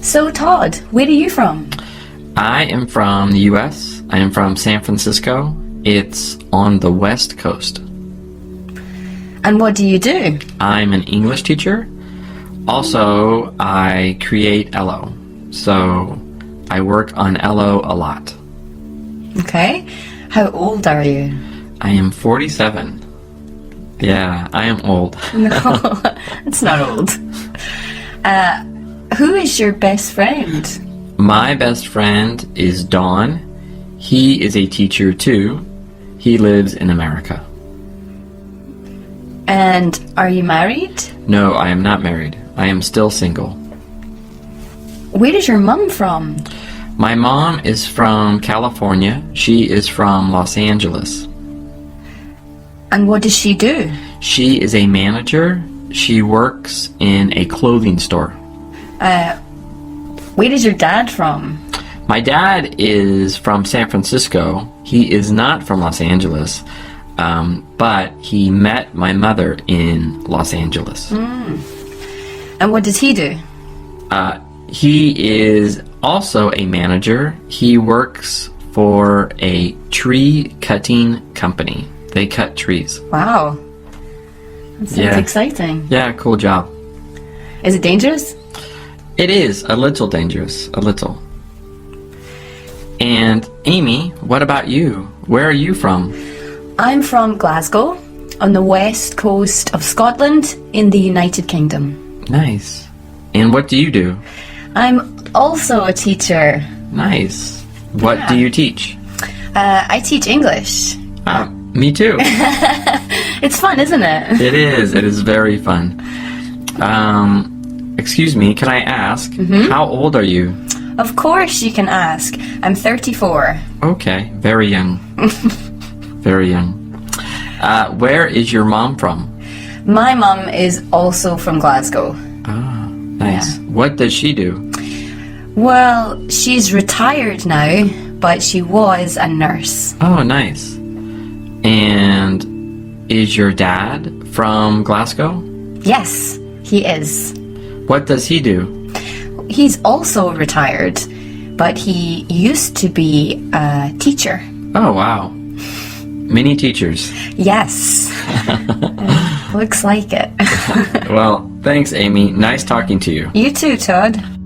So Todd, where are you from? I am from the US. I am from San Francisco. It's on the West Coast. And what do you do? I'm an English teacher. Also, I create LO. So I work on LO a lot. Okay. How old are you? I am 47. Yeah, I am old. No, it's not old. Who is your best friend? My best friend is Don. He is a teacher too. He lives in America. And are you married? No, I am not married. I am still single. Where is your mum from? My mom is from California. She is from Los Angeles. And what does she do? She is a manager. She works in a clothing store. Where is your dad from? My dad is from San Francisco. He is not from Los Angeles, but he met my mother in Los Angeles. And what does he do? He is also a manager. He works for a tree cutting company. They cut trees. Wow. That sounds exciting. Yeah, cool job. Is it dangerous? It is a little dangerous, a little. And Amy, what about you? Where are you from? I'm from Glasgow, on the west coast of Scotland, in the United Kingdom. Nice. And what do you do? I'm also a teacher. Nice. What do you teach? I teach English. Me too. It's fun, isn't it? It is. It is very fun. Excuse me, can I ask, how old are you? Of course you can ask. I'm 34. Okay, very young. Very young. Where is your mom from? My mum is also from Glasgow. Ah, nice. Yeah. What does she do? Well, she's retired now, but she was a nurse. Oh, nice. And is your dad from Glasgow? Yes, he is. What does he do? He's also retired, but he used to be a teacher. Oh, wow. Many teachers. Yes. Looks like it. Well, thanks, Amy. Nice talking to you. You too, Todd.